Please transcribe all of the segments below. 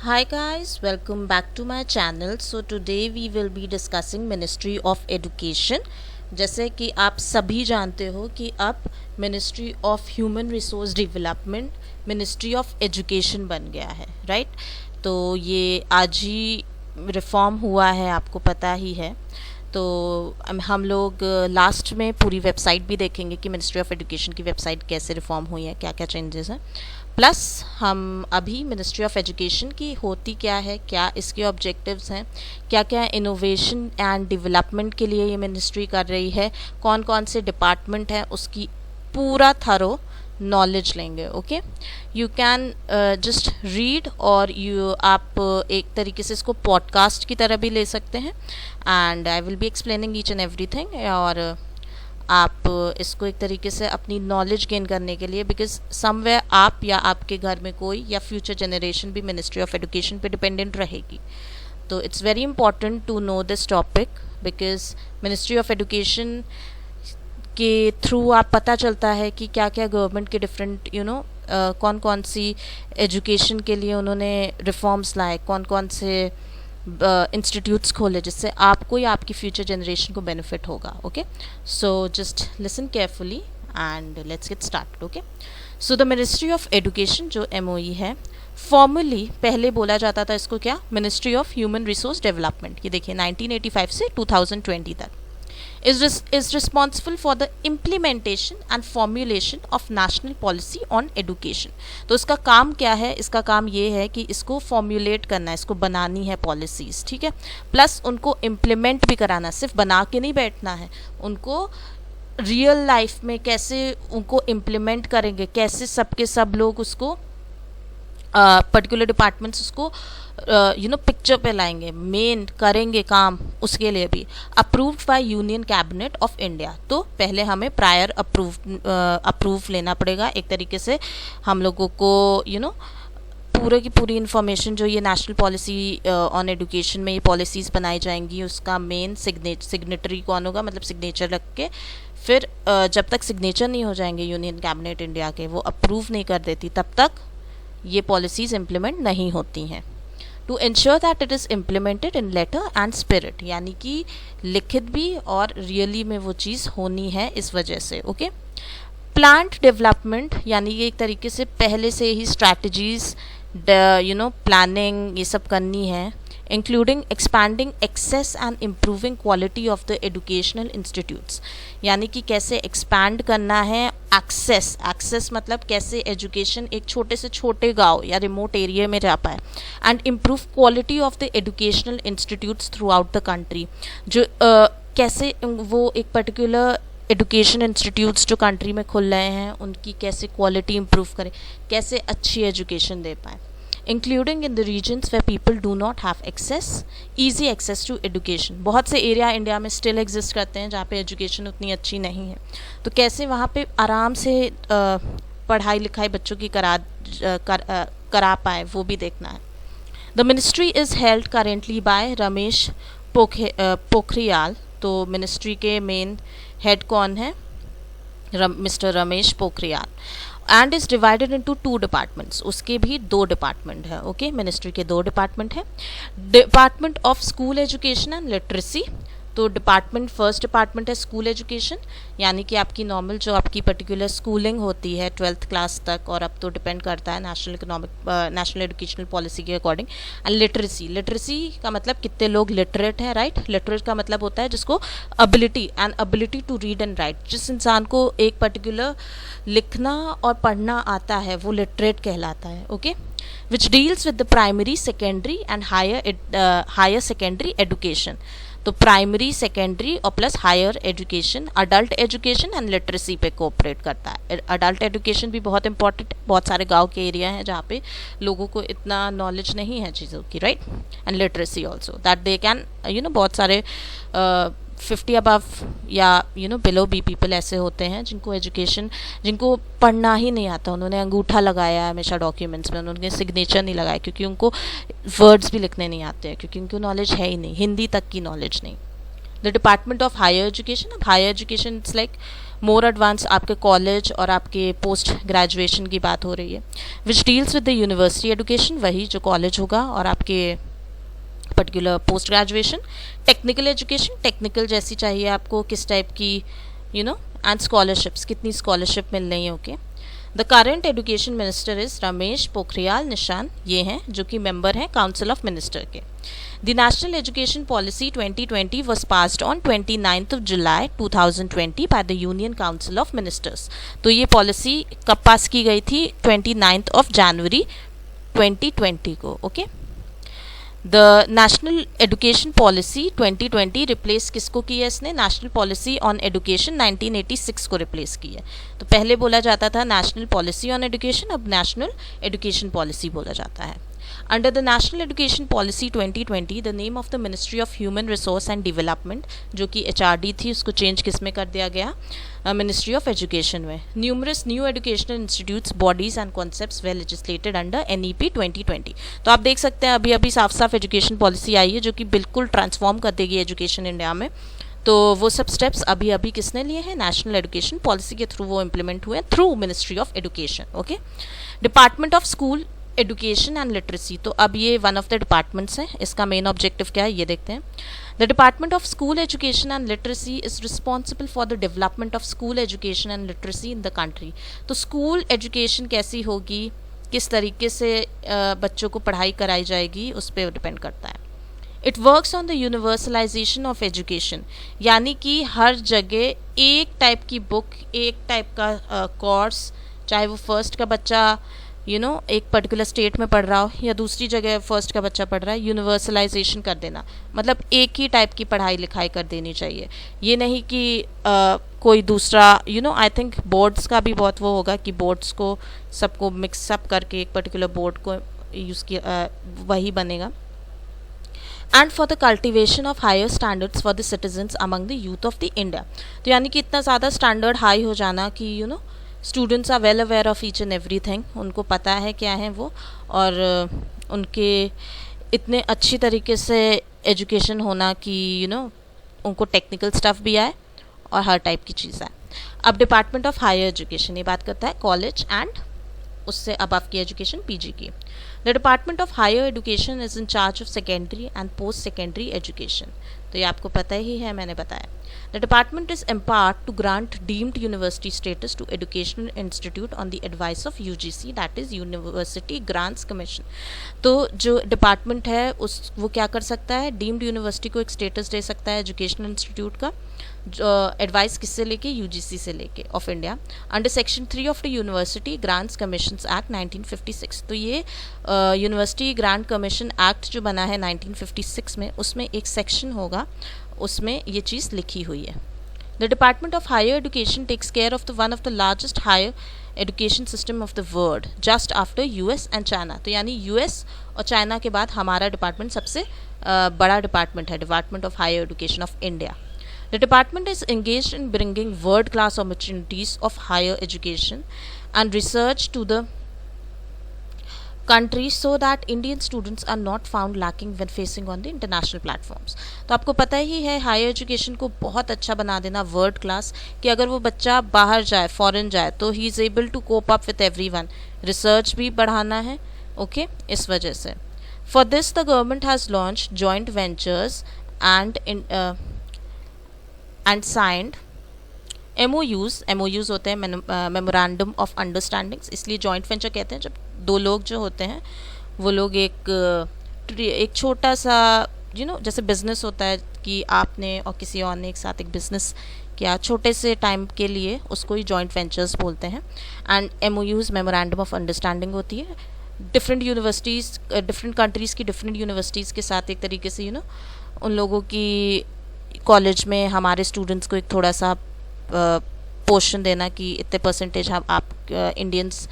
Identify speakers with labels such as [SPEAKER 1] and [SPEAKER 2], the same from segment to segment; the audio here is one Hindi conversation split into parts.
[SPEAKER 1] Hi guys, welcome back to my channel. So today we will be discussing Ministry of Education. जैसे कि आप सभी जानते हो कि अब ministry of human resource development ministry of education बन गया है, राइट। तो ये आज ही रिफॉर्म हुआ है, आपको पता ही है। तो हम लोग लास्ट में पूरी वेबसाइट भी देखेंगे कि मिनिस्ट्री ऑफ एजुकेशन की वेबसाइट कैसे रिफॉर्म हुई है, क्या क्या चेंजेस हैं। प्लस हम अभी मिनिस्ट्री ऑफ एजुकेशन की होती क्या है, क्या इसके ऑब्जेक्टिव्स हैं, क्या क्या इनोवेशन एंड डेवलपमेंट के लिए ये मिनिस्ट्री कर रही है, कौन कौन से डिपार्टमेंट हैं, उसकी पूरा थरो नॉलेज लेंगे। Okay, you can just read और आप एक तरीके से इसको पॉडकास्ट की तरह भी ले सकते हैं and I will be explaining each and everything. और आप इसको एक तरीके से अपनी नॉलेज गेन करने के लिए, बिकॉज समवेयर आप या आपके घर में कोई या फ्यूचर जनरेशन भी मिनिस्ट्री ऑफ एजुकेशन पे डिपेंडेंट रहेगी। तो it's very important to know this topic because ministry of education के थ्रू आप पता चलता है कि क्या क्या गवर्नमेंट के डिफरेंट कौन कौन सी एजुकेशन के लिए उन्होंने रिफॉर्म्स लाए, कौन कौन से इंस्टीट्यूट्स खोले जिससे आपको या आपकी फ्यूचर जनरेशन को बेनिफिट होगा। Okay, so just listen carefully and let's get start. Okay, so the ministry of education जो MOE है, फॉर्मली पहले बोला जाता था इसको क्या, ministry of human resource development. ये देखिए 1985 से 2020 तक is responsible for the implementation and formulation of national policy on education। तो इसका काम क्या है, इसका काम ये है कि इसको फॉर्मुलेट करना है, इसको बनानी है पॉलिसीज़, ठीक है, प्लस उनको इम्प्लीमेंट भी कराना, सिर्फ बना के नहीं बैठना है, उनको रियल लाइफ में कैसे उनको इम्प्लीमेंट करेंगे, कैसे सबके सब लोग उसको पर्टिकुलर डिपार्टमेंट्स उसको पिक्चर पे लाएंगे, मेन करेंगे काम, उसके लिए भी approved by union cabinet of India. तो पहले हमें प्रायर अप्रूव लेना पड़ेगा एक तरीके से। हम लोगों को पूरे की पूरी इन्फॉर्मेशन जो ये नेशनल पॉलिसी ऑन एजुकेशन में ये पॉलिसीज़ बनाई जाएंगी, उसका मेन सिग्नेटरी कौन होगा, मतलब सिग्नेचर रख के फिर जब तक सिग्नेचर नहीं हो जाएंगे यूनियन कैबिनेट इंडिया के, वो अप्रूव नहीं कर देती, तब तक ये पॉलिसीज़ इम्प्लीमेंट नहीं होती हैं। To ensure that it is implemented in letter and spirit, यानी कि लिखित भी और रियली में वो चीज़ होनी है, इस वजह से। ओके, प्लान्ड डेवलपमेंट यानी कि एक तरीके से पहले से ही स्ट्रैटेजीज प्लानिंग ये सब करनी है, including expanding access and improving quality of the educational institutes, यानी कि कैसे एक्सपैंड करना है एक्सेस मतलब कैसे एजुकेशन एक छोटे से छोटे गांव या रिमोट एरिया में जा पाए, and improve quality of the educational institutes through out the country. जो कैसे वो एक पर्टिकुलर एजुकेशन इंस्टीट्यूट्स जो कंट्री में खुल रहे हैं उनकी कैसे क्वालिटी इम्प्रूव करें, कैसे अच्छी एजुकेशन दे पाएँ, including in the regions where people do not have easy access to education. बहुत से एरिया इंडिया में स्टिल एग्जिस्ट करते हैं जहाँ पे एजुकेशन उतनी अच्छी नहीं है, तो कैसे वहाँ पे आराम से पढ़ाई लिखाई बच्चों की करा पाए, वो भी देखना है। The ministry is held currently by Ramesh Pokhriyal. तो मिनिस्ट्री के मेन हेड कौन है, mister Ramesh Pokhriyal, and is divided into 2 departments. उसके भी 2 डिपार्टमेंट है। ओके, मिनिस्ट्री के 2 डिपार्टमेंट है, department of school education and literacy. तो फर्स्ट डिपार्टमेंट है स्कूल एजुकेशन, यानी कि आपकी नॉर्मल जो आपकी पर्टिकुलर स्कूलिंग होती है 12th क्लास तक, और अब तो डिपेंड करता है नेशनल एजुकेशनल पॉलिसी के अकॉर्डिंग। एंड लिटरेसी का मतलब कितने लोग लिटरेट हैं, राइट। लिटरेट का मतलब होता है जिसको ability to read and write, जिस इंसान को एक पर्टिकुलर लिखना और पढ़ना आता है वो लिटरेट कहलाता है। Okay, which deals with the primary, secondary and higher secondary education. तो प्राइमरी, सेकेंडरी और plus higher education, adult education and literacy पे कोऑपरेट करता है। अडल्ट एजुकेशन भी बहुत इंपॉर्टेंट है, बहुत सारे गांव के एरिया हैं जहाँ पे लोगों को इतना नॉलेज नहीं है चीज़ों की, right. And literacy also that they can बहुत सारे 50 अबव या बिलो भी पीपल ऐसे होते हैं जिनको पढ़ना ही नहीं आता, उन्होंने अंगूठा लगाया है हमेशा डॉक्यूमेंट्स में, उन्होंने सिग्नेचर नहीं लगाया क्योंकि उनको वर्ड्स भी लिखने नहीं आते हैं, क्योंकि उनको नॉलेज है ही नहीं, हिंदी तक की नॉलेज नहीं। The department of higher education, अब higher education it's like more advance आपके कॉलेज और आपके पोस्ट ग्रेजुएशन की बात हो रही है. Which deals with the university education, वही जो कॉलेज होगा और आपके particular post graduation. Technical education, technical जैसी चाहिए आपको, किस टाइप की एंड स्कॉलरशिप्स, कितनी स्कॉलरशिप मिल रही है. Okay. The current education minister is Ramesh Pokhriyal Nishank, ये हैं जो कि मेंबर हैं काउंसिल ऑफ मिनिस्टर के. The national education policy 2020 was passed on 29th of July 2020 by the Union Council of Ministers. तो ये पॉलिसी कब पास की गई थी? 29th of January 2020 को. Okay. The national education policy 2020 replace किसको की है इसने? नेशनल पॉलिसी ऑन एजुकेशन 1986 को रिप्लेस की है. तो पहले बोला जाता था नेशनल पॉलिसी ऑन एजुकेशन, अब नेशनल एजुकेशन पॉलिसी बोला जाता है. Under the National Education Policy 2020, the name of the Ministry of Human Resource and Development, जो कि HRD थी, उसको चेंज किस में कर दिया गया? Ministry of Education में. Numerous new educational institutes, bodies and concepts were legislated under NEP 2020. तो आप देख सकते हैं अभी अभी साफ साफ एजुकेशन पॉलिसी आई है जो कि बिल्कुल ट्रांसफॉर्म कर देगी एजुकेशन इंडिया में. तो वो सब स्टेप्स अभी अभी किसने लिए हैं? नेशनल एजुकेशन पॉलिसी के थ्रू वो इम्प्लीमेंट हुए through ministry of education. Okay. Department of school education and literacy, तो अब ये वन ऑफ द डिपार्टमेंट्स हैं. इसका मेन ऑब्जेक्टिव क्या है ये देखते हैं. The department of school education and literacy is responsible for the development of school education and literacy in the country. तो स्कूल एजुकेशन कैसी होगी, किस तरीके से बच्चों को पढ़ाई कराई जाएगी, उस पर डिपेंड करता है. It works on the universalization of education, यानी कि हर जगह एक टाइप की बुक, एक टाइप का कोर्स, चाहे वो फर्स्ट का बच्चा एक पर्टिकुलर स्टेट में पढ़ रहा हो या दूसरी जगह फर्स्ट का बच्चा पढ़ रहा है, यूनिवर्सलाइजेशन कर देना, मतलब एक ही टाइप की पढ़ाई लिखाई कर देनी चाहिए. ये नहीं कि कोई दूसरा आई थिंक बोर्ड्स का भी बहुत वो होगा कि बोर्ड्स को सबको मिक्सअप करके एक पर्टिकुलर बोर्ड को यूज़ किया वही बनेगा. And for the cultivation of higher standards for the citizens among the youth of the India. तो यानी कि इतना ज़्यादा स्टैंडर्ड हाई हो जाना कि students are well aware of each and everything, उनको पता है क्या है वो, और उनके इतने अच्छी तरीके से एजुकेशन होना कि उनको टेक्निकल स्टफ़ भी आए और हर टाइप की चीज़ आए. अब डिपार्टमेंट ऑफ हायर एजुकेशन ये बात करता है कॉलेज एंड उससे अबव की एजुकेशन पीजी की. The department of higher education is in charge of secondary and post secondary education. तो ये आपको पता ही है, मैंने बताया. The department is empowered to grant deemed university status to educational institute on the advice of UGC, that is University Grants Commission. तो जो डिपार्टमेंट है वो क्या कर सकता है? डीम्ड यूनिवर्सिटी को एक स्टेटस दे सकता है एजुकेशनल इंस्टीट्यूट का, एडवाइस किससे लेके? यूजीसी से लेके of India, under section 3 of the university grants commissions act 1956. तो ये यूनिवर्सिटी ग्रांट कमीशन एक्ट जो बना है 1956 में, उसमें एक सेक्शन होगा, उसमें ये चीज़ लिखी हुई है. The department of higher education takes care of the one of the largest higher education system of the world just after US and China. तो यानी यूएस और चाइना के बाद हमारा डिपार्टमेंट सबसे बड़ा डिपार्टमेंट है, department of higher education of India. The department is engaged in bringing world-class opportunities of higher education and research to the country so that Indian students are not found lacking when facing on the international platforms. तो आपको पता ही है हायर एजुकेशन को बहुत अच्छा बना देना, वर्ल्ड क्लास, कि अगर वो बच्चा बाहर जाए, फॉरेन जाए, तो he is able to cope up with everyone. Research भी बढ़ाना है. ओके. इस वजह से for this the government has launch joint ventures and signed MOUs होते हैं मेमोरेंडम ऑफ अंडरस्टैंडिंग्स. इसलिए जॉइंट वेंचर कहते हैं जब दो लोग जो होते हैं वो लोग एक छोटा सा जैसे बिजनेस होता है कि आपने और किसी और ने एक साथ एक बिजनेस किया छोटे से टाइम के लिए, उसको ही जॉइंट वेंचर्स बोलते हैं. And MOUs memorandum of understanding होती है. डिफरेंट यूनिवर्सिटीज़, डिफरेंट कंट्रीज़ की डिफरेंट यूनिवर्सिटीज़ के साथ एक तरीके से उन लोगों की कॉलेज में हमारे स्टूडेंट्स को एक थोड़ा सा पोर्शन देना कि इतने परसेंटेज हम आप इंडियंस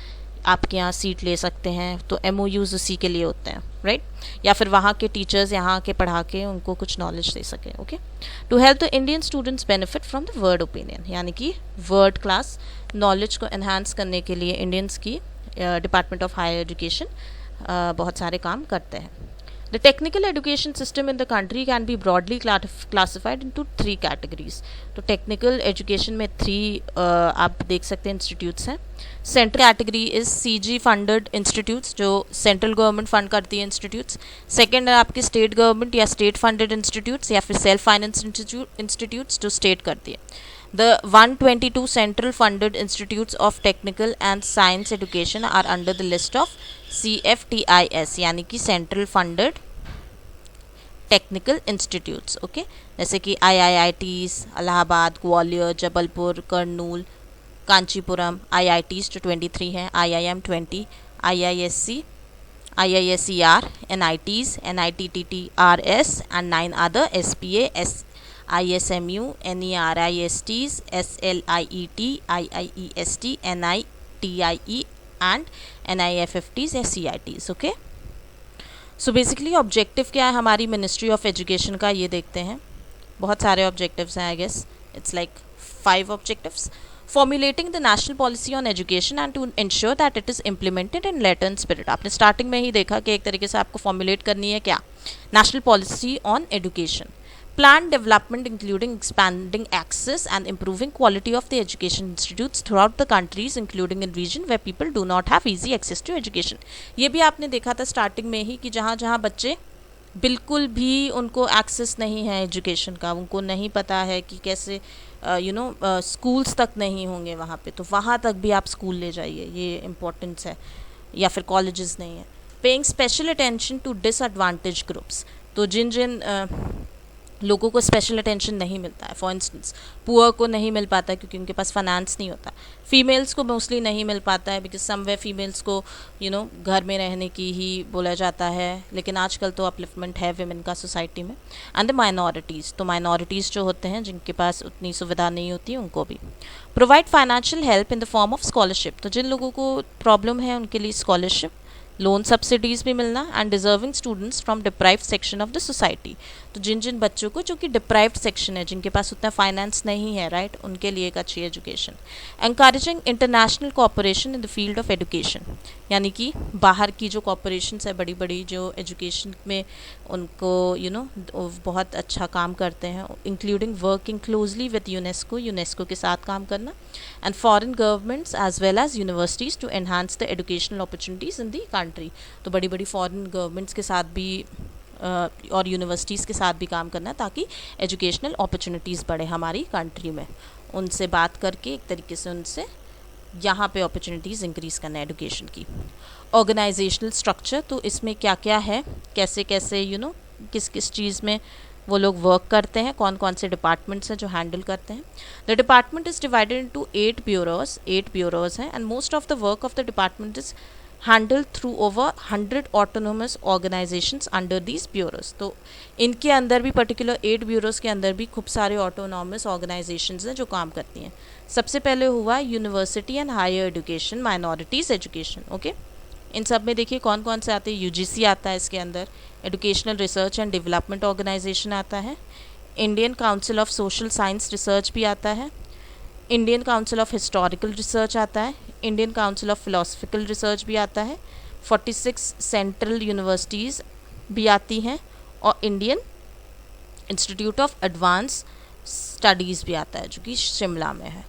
[SPEAKER 1] आपके यहाँ सीट ले सकते हैं. तो MOUs उसी के लिए होते हैं, राइट. या फिर वहाँ के टीचर्स यहाँ के पढ़ा के उनको कुछ नॉलेज दे सकें. Okay. To help the Indian students benefit from the word opinion, यानी कि वर्ल्ड क्लास नॉलेज को एनहांस करने के लिए इंडियंस की डिपार्टमेंट ऑफ हायर एजुकेशन बहुत सारे काम करते हैं. The technical education system in the country can be broadly classified into three categories. तो technical education में आप देख सकते हैं institutes हैं. Central category is CG funded institutes जो central government fund करती है institutes. Second है आपके state government या state funded institutes या फिर self finance institutes जो state करती है. The 122 central funded institutes of technical and science education are under the list of CFTIS यानी कि central funded technical institutes. Okay, जैसे कि IIITs इलाहाबाद, ग्वालियर, जबलपुर, कर्नूल, कांचीपुरम. IITs जो 23 हैं, IIM 20, IISc, IISER, NITs, NITTRS and 9 other SPA, ISMU, NERISTs, SLIET, IIEST, NITIE and NIFFTs या CITs. Okay, so basically objective क्या है हमारी मिनिस्ट्री ऑफ एजुकेशन का, ये देखते हैं. बहुत सारे ऑब्जेक्टिव्स हैं, I guess it's like 5 objectives. Formulating the national policy on education and to ensure that it is implemented in letter and spirit. आपने स्टार्टिंग में ही देखा कि एक तरीके से आपको फॉर्मुलेट करनी है क्या, national policy on education. Planned development including expanding access and improving quality of the education institutes throughout the countries including in region where people do not have easy access to education. ये भी आपने देखा था स्टार्टिंग में ही कि जहाँ जहाँ बच्चे बिल्कुल भी उनको एक्सेस नहीं है एजुकेशन का, उनको नहीं पता है कि कैसे स्कूल्स तक नहीं होंगे वहाँ पे, तो वहाँ तक भी आप स्कूल ले जाइए, ये इम्पोर्टेंस है. या फिर कॉलेजेस नहीं है. Paying special attention to disadvantage groups. तो जिन लोगों को स्पेशल अटेंशन नहीं मिलता है, फॉर इंस्टेंस पुअर को नहीं मिल पाता है क्योंकि उनके पास फाइनेंस नहीं होता. फीमेल्स को मोस्टली नहीं मिल पाता है बिकॉज समवेयर फीमेल्स को घर में रहने की ही बोला जाता है, लेकिन आजकल तो अपलिफ्टमेंट है विमेन का सोसाइटी में. एंड द माइनॉरिटीज़, तो माइनॉरिटीज़ जो होते हैं जिनके पास उतनी सुविधा नहीं होती उनको भी. Provide financial help in the form of scholarship. तो जिन लोगों को प्रॉब्लम है उनके लिए स्कॉलरशिप, लोन सब्सिडीज़ भी मिलना. And deserving students from deprived section of the society. तो जिन बच्चों को जो कि डिप्राइव्ड सेक्शन है, जिनके पास उतना फाइनेंस नहीं है, राइट, उनके लिए एक अच्छी education. Encouraging international cooperation in the field of education. यानी कि बाहर की जो कॉरपोरेशंस है बड़ी बड़ी जो एजुकेशन में उनको बहुत अच्छा काम करते हैं, including working closely with UNESCO के साथ काम करना. And foreign governments as well as universities to enhance the educational opportunities in the country. तो बड़ी बड़ी फॉरेन गवर्नमेंट्स के साथ भी और यूनिवर्सिटीज़ के साथ भी काम करना ताकि एजुकेशनल अपॉर्चुनिटीज़ बढ़े हमारी कंट्री में. उनसे बात करके एक तरीके से उनसे यहाँ पे अपॉर्चुनिटीज़ इंक्रीज़ करना है एजुकेशन की. ऑर्गेनाइजेशनल स्ट्रक्चर, तो इसमें क्या क्या है, कैसे कैसे किस किस चीज़ में वो लोग वर्क करते हैं, कौन कौन से डिपार्टमेंट्स हैं जो हैंडल करते हैं. The department is divided into 8 bureaus हैं and most of the work of the department is handle through over 100 autonomous organisations under these bureaus. तो इनके अंदर भी पर्टिकुलर 8 ब्यूरोज के अंदर भी खूब सारे ऑटोनोमस ऑर्गेनाइजेशंस हैं जो काम करती हैं. सबसे पहले हुआ university and higher education, minorities education. Okay, इन सब में देखिए कौन कौन से आते हैं. UGC आता है इसके अंदर, educational research and development organisation आता है, Indian council of social science research भी आता है, Indian council of historical research आता है, Indian council of philosophical research भी आता है, 46 सेंट्रल यूनिवर्सिटीज़ भी आती हैं और Indian institute of advance studies भी आता है जो कि शिमला में है.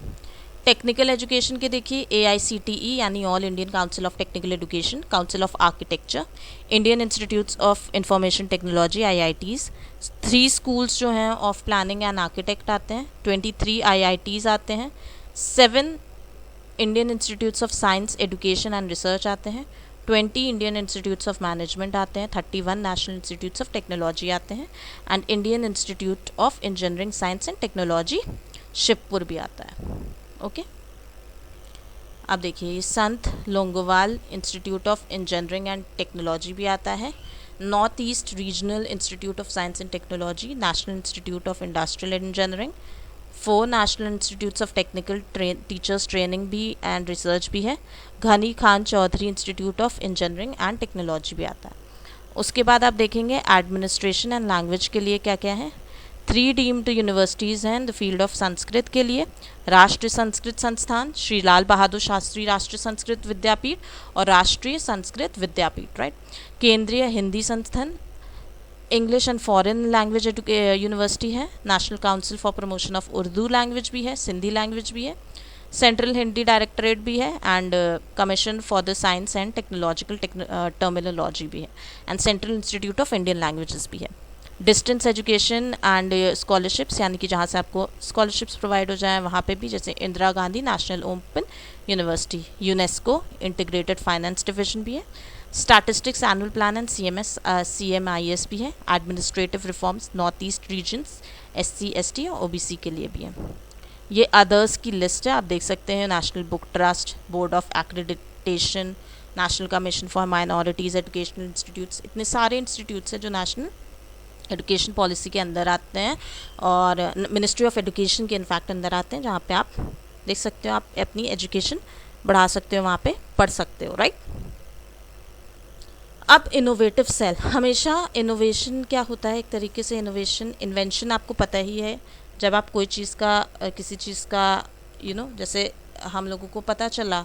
[SPEAKER 1] टेक्निकल एजुकेशन के देखिए AICTE यानी all Indian council of technical education, council of architecture, Indian institutes of information technology IITs, 3 schools जो हैं ऑफ प्लानिंग एंड आर्किटेक्ट आते हैं, 23 IITs आते हैं, 7 Indian institutes of science education and research आते हैं, 20 इंडियन इंस्टीट्यूट्स ऑफ मैनेजमेंट आते हैं, 31 नेशनल इंस्टीट्यूट्स ऑफ टेक्नोलॉजी आते हैं and Indian institute of engineering science and technology Shibpur भी आता है. ओके, अब देखिए Sant Longowal institute of engineering and technology भी आता है, north east regional institute of science and technology, national institute of industrial engineering, 4 national institutes of technical teachers training भी एंड रिसर्च भी है, Ghani Khan Choudhury institute of engineering and technology भी आता है. उसके बाद आप देखेंगे एडमिनिस्ट्रेशन एंड लैंग्वेज के लिए क्या क्या है. 3 डीम्ड यूनिवर्सिटीज़ हैं in the field of Sanskrit के लिए, राष्ट्रीय संस्कृत संस्थान, श्री लाल बहादुर शास्त्री राष्ट्रीय संस्कृत विद्यापीठ और राष्ट्रीय संस्कृत विद्यापीठ, right. Kendriya Hindi Sansthan, English and foreign language university है, national council for promotion of Urdu language भी है, सिंधी लैंग्वेज भी है, सेंट्रल हिंदी डायरेक्टरेट भी है, and commission for the science and technological terminology भी है, and central institute of Indian languages भी है। डिस्टेंस एजुकेशन एंड स्कॉलरशिप्स, यानी कि जहाँ से आपको स्कॉलरशिप्स प्रोवाइड हो जाए वहाँ पे भी, जैसे Indira Gandhi national open university, UNESCO integrated finance division भी है, statistics annual plan and CMIS भी है, administrative reforms north east regions SC ST और OBC के लिए भी है। ये अदर्स की लिस्ट है, आप देख सकते हैं, national book trust, board of accreditation, national commission for minorities educational institutes, इतने सारे इंस्टीट्यूट्स हैं जो नेशनल एजुकेशन पॉलिसी के अंदर आते हैं और मिनिस्ट्री ऑफ एजुकेशन के इनफैक्ट अंदर आते हैं, जहाँ पे आप देख सकते हो, आप अपनी एजुकेशन बढ़ा सकते हो, वहाँ पे पढ़ सकते हो, राइट। अब इनोवेटिव सेल, हमेशा इनोवेशन क्या होता है, एक तरीके से इनोवेशन, इन्वेंशन आपको पता ही है, जब आप कोई चीज़ का किसी चीज़ का जैसे हम लोगों को पता चला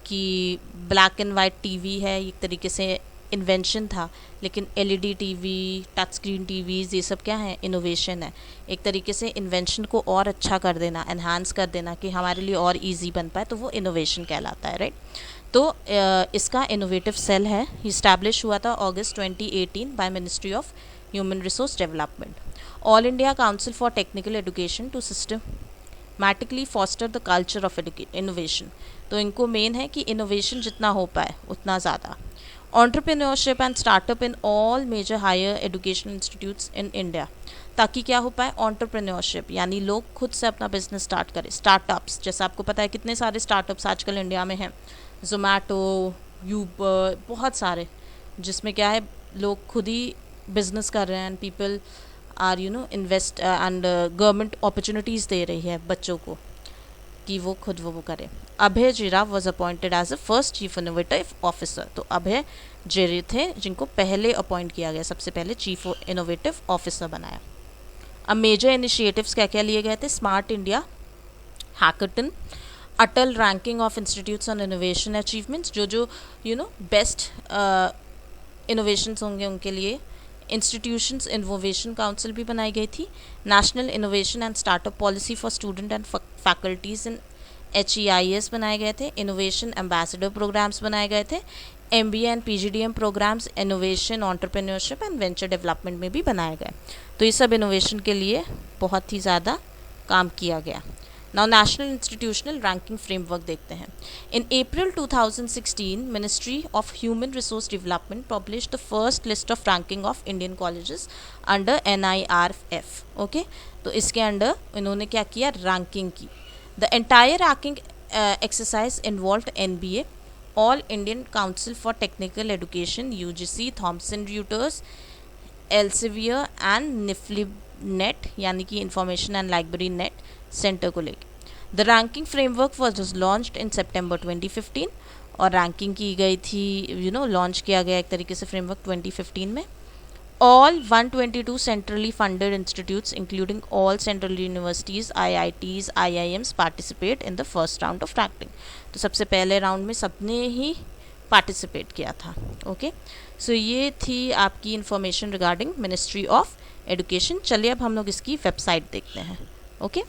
[SPEAKER 1] कि ब्लैक एंड वाइट टीवी है, एक तरीके से इन्वेंशन था, लेकिन LED TV, touch screen TVs, ये सब क्या है, इनोवेशन है, एक तरीके से इन्वेंशन को और अच्छा कर देना, एनहांस कर देना कि हमारे लिए और इजी बन पाए, तो वो इनोवेशन कहलाता है, राइट। तो इसका इनोवेटिव सेल है, इस्टेब्लिश हुआ था अगस्त 2018 by ministry of human resource development, all India council for technical education to systematically foster the culture of innovation. तो इनको मेन है कि इनोवेशन जितना हो पाए उतना ज़्यादा, entrepreneurship and startup in all major higher educational institutes in India, ताकि क्या हो पाए, एंटरप्रेन्योरशिप, यानी लोग खुद से अपना बिजनेस स्टार्ट करें। स्टार्टअप्स, जैसे आपको पता है कितने सारे स्टार्टअप्स आजकल इंडिया में हैं, जोमैटो, यूबर, बहुत सारे, जिसमें क्या है, लोग खुद ही बिजनेस कर रहे हैं, and people are invest, and government opportunities दे रही है बच्चों को कि वो खुद वो करें। Abhay Jere was appointed as a first chief innovative officer, तो अभय जिरे थे जिनको पहले अपॉइंट किया गया, सबसे पहले चीफ इनोवेटिव ऑफिसर बनाया। अब मेजर इनिशिएटिव्स क्या क्या लिए गए थे, smart India hackathon, Atal ranking of institutes on innovation achievements, जो बेस्ट इनोवेशंस होंगे उनके लिए इंस्टीट्यूशंस इनोवेशन काउंसिल भी बनाई गई थी, national innovation and startup policy for student and faculties in HEIS बनाए गए थे, इनोवेशन एम्बेसडर प्रोग्राम्स बनाए गए थे, MBA and PGDM programmes innovation, entrepreneurship and venture development में भी बनाए गए। तो ये सब इनोवेशन के लिए बहुत ही ज़्यादा काम किया गया। Now national institutional ranking framework देखते हैं। In April 2016 ministry of human resource development publish the first list of ranking of Indian colleges under NIRF। Okay, तो इसके अंडर इन्होंने क्या किया, रैंकिंग की। The entire ranking exercise involved NBA, all Indian council for technical education UGC, Thomson Reuters, Elsevier and INFLIBNET, यानी कि information and library net centre को लेके। The ranking framework was launched in सितंबर 2015, और रैंकिंग की गई थी, लॉन्च किया गया एक तरीके से फ्रेमवर्क 2015 में। All 122 centrally funded institutes including all central universities, IITs, IIMs participate in the first round of ranking. तो सबसे पहले राउंड में सबने ही पार्टिसिपेट किया था। ओके, सो ये थी आपकी information regarding ministry of education. चलिए अब हम लोग इसकी वेबसाइट देखते हैं। ओके